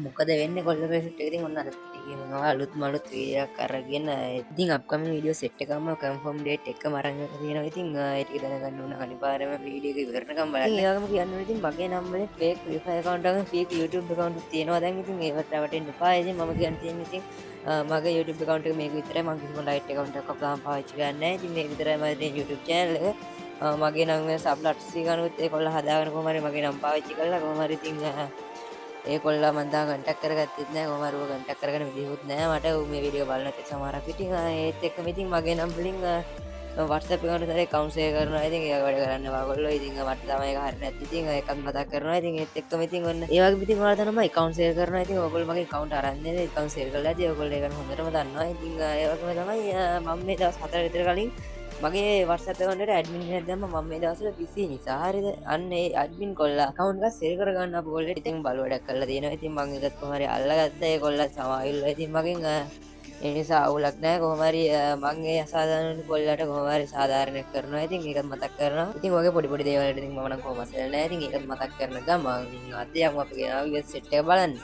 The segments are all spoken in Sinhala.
මොකද වෙන්නේ කොල්ල ප්‍රෙසෙට් එක ඉතින් ඔන්න අද කියනවා අලුත් මලුත් වීඩියෝ එකක් අරගෙන ඉතින් අප්කමින් වීඩියෝ සෙට් එකම කන්ෆර්ම් ඩේට් එකම අරන් තියෙනවා ඉතින් ඒක දැනගන්න ඕන අනිවාර්යයෙන්ම වීඩියෝ එක ඉවරනකම් බලන්න. ඒ වගේම කියන්න ඕනේ ඉතින් මගේ නම් වලින් ෆේක් Free Fire account එකක් ෆේක් YouTube account එකක් තියෙනවා දැන් ඉතින් ඒවට රැවටෙන්න එපා. ඉතින් මම කියන්න තියෙන්නේ ඉතින් මගේ YouTube account එක මේක විතරයි. මම කිසිම ලයිට් account එකක් අපලාම් පාවිච්චි කරන්නේ නැහැ. ඉතින් මේක විතරයි මගේ YouTube channel එක. මගේ නම් සබ් 800 ගණනුත් ඒකොල්ල හදාගෙන කොහොම හරි මගේ නම් පාවිච්චි කරලා කොහොම හරි ඉතින් ඒකොල්ලා මන් තාම කන්ටැක්ට් කරගත්තෙත් නැහැ. කොහොම හරි ඌව කන්ටැක්ට් කරගෙන විදිහකුත් නැහැ මට. ඌ මේ වීඩියෝ බලන නැති සමහරක් ඉතින් ඒත් එක්කම ඉතින් මගේ නම් වලින් WhatsApp එකට තරේ account share කරනවා. ඉතින් ඒක වැඩ කරන්න වාගොල්ලෝ. ඉතින් මට තමයි ඒක හරිය නැති. ඉතින් ඒකත් මතක් කරනවා. ඉතින් ඒත් එක්කම ඉතින් ඔන්න ඒ වගේ ඉතින් ඔයාලා තමයි account share කරනවා. ඉතින් ඔයගොල්ලෝ මගේ account අරන් දෙන්නේ. account share කරලා ඉතින් ඔයගොල්ලෝ ඒක හොඳටම දන්නවා. ඉතින් ඒ වගේම තමයි මම මේ දවස් 4 විතර කලින් මගේ WhatsApp account එකට admin එකක් දැම්ම. මම මේ දවස්වල busy නිසා හරියද අන්න ඒ admin කොල්ලා account එක share කරගන්න අපු කොල්ලෙට ඉතින් බලු වැඩක් කරලා තියෙනවා. ඉතින් මම ඒකත් කොහොම හරි අල්ලගත්තා. ඒ කොල්ලා සමාවිල්ලා ඉතින් මගෙන් ඒ නිසා අවුලක් නැහැ. කොහොම හරි මම ඒ අසාධාරණ කොල්ලට කොහොම හරි සාධාරණයක් කරනවා. ඉතින් ඒකත් මතක් කරනවා. ඉතින් ඔයගේ පොඩි පොඩි දේවල් වලට ඉතින් මම නම් කොහොමද නැහැ. ඉතින් ඒකත් මතක් කරන ගමන් අද යමු අපි ගෙනාව US set එක බලන්න.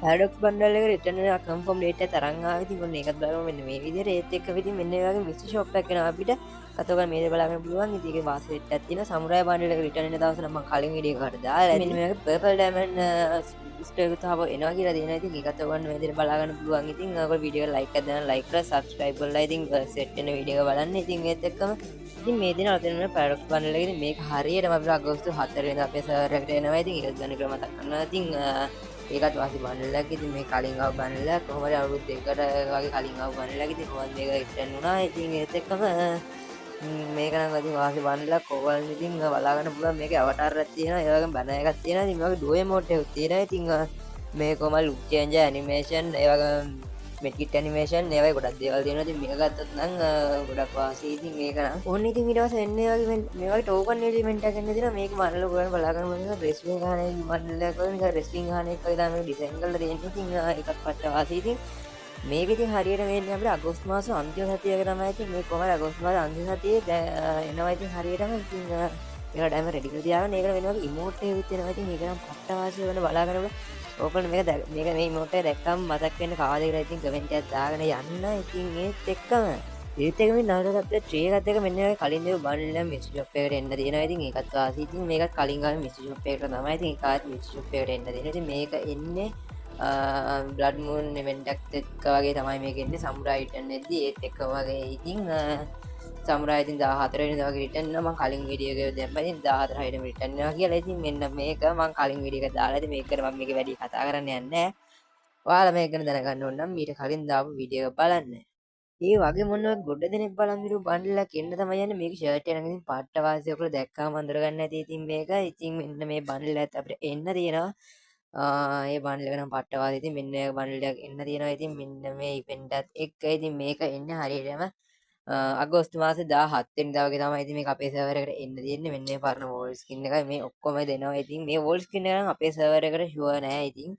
පැඩොක්ස් බන්ඩල් එක රිටර්න් එක කන්ෆර්ම් ඩේට් එක තරන් ආවා. ඉතින් ඔන්න ඒකත් බලමු මෙන්න මේ විදිහට. ඒත් එක්ක ඉතින් මෙන්න මේ වගේ මිස්ටර් ෂොප් එකක් එනවා අපිට. කතෝගා මේක බලන්න පුළුවන්. ඉතින් ඒකේ වාස් රේට් එකක් තියෙනවා. සමුරායි බන්ඩල් එක රිටර්න් එන දවස් නම් මම කලින් වීඩියෝ එකකට දාලා මෙන්න මේක පර්පල් ඩයමන්ඩ් ස්ටෝ එක තාම එනවා කියලා දෙනවා. ඉතින් ඒකත් ඔයගොල්ලෝ මේ විදිහට බලා ගන්න පුළුවන්. ඉතින් ඔයගොල්ලෝ වීඩියෝ එක ලයික් එකක් දාන්න ලයික් කරලා සබ්ස්ක්‍රයිබ් කරලා ඉතින් සෙට් වෙන වීඩියෝ එක බලන්න. ඉතින් ඒත් එක්කම ඉතින් මේ දින අතන පැඩොක්ස් බන්ඩල් එකේ මේක හරියටම අපිට අගෝස්තු 4 වෙනිදා අපේ සර්වර් එකට එනවා. ඉතින් ඒක ගන්න කියලා මතක් කරනවා. ඉතින් ඒකත් වාසි බන්ඩලක්. ඉතින් මේ කලින් ආව බන්ඩලක් කොහොම හරි අවුරුදු දෙකකට වගේ කලින් ආව බන්ඩලක්. ඉතින් කොහොමද මේක රිටර්න් වුණා. ඉතින් ඒත් එක්කම මේක නම් ඉතින් වාසි බන්ඩලක් ඕගොල්ලන් ඉතින් බලා ගන්න පුළුවන්. මේකේ අවතාර එකක් තියෙනවා. ඒ වගේම බණ එකක් තියෙනවා. ඉතින් මේ වගේ ඩුවෝ එමෝට් එකක් තියෙනවා. ඉතින් මේ කොහොම ලුක් චේන්ජ් ඇනිමේෂන් ඒ වගේම මෙඩ්කිට් ඇනිමේෂන් ඒවයි ගොඩක් දේවල් තියෙනවා. ඉතින් මේක ගත්තොත් නම් ගොඩක් වාසි. ඉතින් මේක නම් ඕන්න ඉතින් ඊට පස්සේ එන්නේ වගේ මේ වගේ ටෝකන් එලිමන්ට් එකක් එන්න දෙනවා. මේක මනල ගොඩක් බලා ගන්න ඕනේ. රෙස්ලින් ගහන මනල කරන එක රෙස්ලින් ගහන එක වගේ තමයි ඩිසයින් කරලා තියෙන්නේ. ඉතින් ඒකත් පට්ට වාසි. ඉතින් මේක ඉතින් හරියට වෙන්නේ අපිට අගෝස්තු මාස අන්තිම සතියක තමයි. ඉතින් මේ කොහමද අගෝස්තු මාස අන්තිම සතියේ එනවා. ඉතින් හරියටම ඉතින් ඒකට ඩයිම රෙඩි කරලා තියාගන්න. ඒකට වෙන වගේ ඉමෝට් එකක් තියෙනවා. ඉතින් ඒක නම් පට්ට වාසි වෙන බලා ගන්න ඕකන මේක මේ ඉමෝට් එක දැක්කම මතක් වෙන්න කවද කියලා ඉතින් කමෙන්ට් එකක් දාගෙන යන්න. ඉතින් ඒත් එක්කම මේ නවතත් ට්‍රී එකත් එක මෙන්න මේ කලින් දේව බන්ඩල් මිස්ටර් ෂොප් එකට එන්න තියෙනවා. ඉතින් ඒකත් වාසි. ඉතින් මේකත් කලින් ගාවේ මිස්ටර් ෂොප් එකට තමයි. ඉතින් ඒකත් මිස්ටර් ෂොප් එකට එන්න තියෙනවා. ඉතින් මේක එන්නේ බ්ලඩ් මූන් ඉවෙන්ට් එකක් එක්ක වගේ තමයි මේක එන්නේ. සමුරායි රිටර්න් එද්දී ඒත් එක්ක වගේ ඉතින් සමුරායි ඉතින් 14 වෙනිදා වගේ රිටර්න් වෙනවා. මම කලින් වීඩියෝ එකේ දැම්මා. ඉතින් 14 හිටම රිටර්න් වෙනවා කියලා. ඉතින් මෙන්න මේක මම කලින් වීඩියෝ එක දාලා ඉතින් මේක මම මේක වැඩි කතා කරන්න යන්නේ නැහැ. ඔයාලා මේක ගැන දැනගන්න ඕන නම් ඊට කලින් දාපු වීඩියෝ එක බලන්න. ඒ වගේ මොනවා ගොඩ දෙනෙක් බලන් ඉරු බන්ඩලක් එන්න තමයි යන්නේ. මේක ෂර්ට් එක නම් ඉතින් පාට්ට වාසිය ඔයගොල්ලෝ දැක්කාම අඳුර ගන්න ඇති. ඉතින් මේක ඉතින් මෙන්න මේ බන්ඩල් එකත් අපිට එන්න තියෙනවා. ඒ බන්ඩල් එක නම් පට්ට වාසිය. ඉතින් මෙන්න මේ බන්ඩල් එකක් එන්න තියෙනවා. ඉතින් මෙන්න මේ ඉවෙන්ට් එකත් එක්ක ඉතින් මේක එන්නේ හරියටම අගෝස්තු මාසේ 17 වෙනිදා වගේ තමයි ඉතින් මේක අපේ සර්වර් එකට එන්න තියෙන්නේ. මෙන්න මේ පරණ වෝල් ස්කින් එකයි මේ ඔක්කොම දෙනවා. ඉතින් මේ වෝල් ස්කින් එක නම් අපේ සර්වර් එකට ෂුවර් නෑ. ඉතින්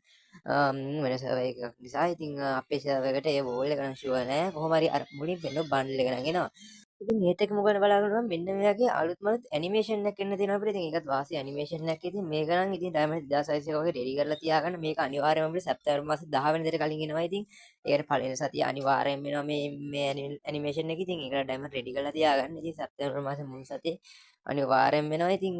වෙන සර්වර් එකක් නිසා ඉතින් අපේ සර්වර් එකට ඒ වෝල් එක නම් ෂුවර් නෑ. කොහොම හරි අර මුලින් වෙන බන්ඩල් එක නම් එනවා. ඉතින් ඒත් එක මොකද බලාගන්නවා මෙන්න මේ වගේ අලුත් මලුත් ඇනිමේෂන් එකක් එන්න තියෙනවා අපිට. ඉතින් ඒකත් වාසි ඇනිමේෂන් එකක්. ඉතින් මේක නම් ඉතින් ඩයමන්ඩ් 2600 එක වගේ රෙඩි කරලා තියාගන්න. මේක අනිවාර්යයෙන්ම අපිට සැප්තැම්බර් මාසේ 10 වෙනිදාට කලින් එනවා. ඉතින් ඒකට පළවෙනි සතිය අනිවාර්යයෙන්ම එනවා මේ ඇනිමේෂන් එක. ඉතින් ඒකට ඩයමන්ඩ් රෙඩි කරලා තියාගන්න. ඉතින් සැප්තැම්බර් මාසේ මුල් සතියේ අනිවාර්යයෙන්ම එනවා. ඉතින්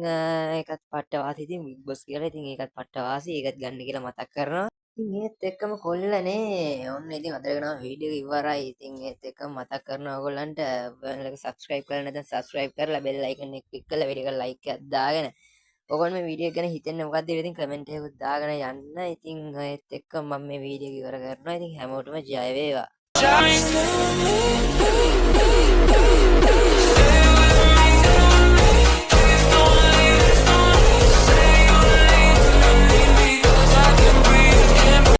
ඒකත් පට්ට වාසි. ඉතින් බිග් බොස් කියලා ඉතින් ඒකත් පට්ට වාසි. ඒකත් ගන්න කියලා මතක් කරනවා. ඉතින් ඒත් එක්කම කොල්ලනේ ඔන්න ඉතින් අදගෙන වීඩියෝ ඉවරයි. ඉතින් ඒත් එක්කම මතක් කරනවා ඔයගොල්ලන්ට ඔයාලගේ සබ්ස්ක්‍රයිබ් කරලා නැත්නම් සබ්ස්ක්‍රයිබ් කරලා බෙල් අයිකන් එක ක්ලික් කරලා වීඩියෝ එක ලයික් එකක් දාගෙන ඔයගොල්ලෝ මේ වීඩියෝ ගැන හිතන්නේ මොකක්ද කියලා ඉතින් කමෙන්ට් එකක් දාගෙන යන්න. ඉතින් ඒත් එක්කම මම මේ වීඩියෝ එක ඉවර කරනවා. ඉතින් හැමෝටම ජය වේවා.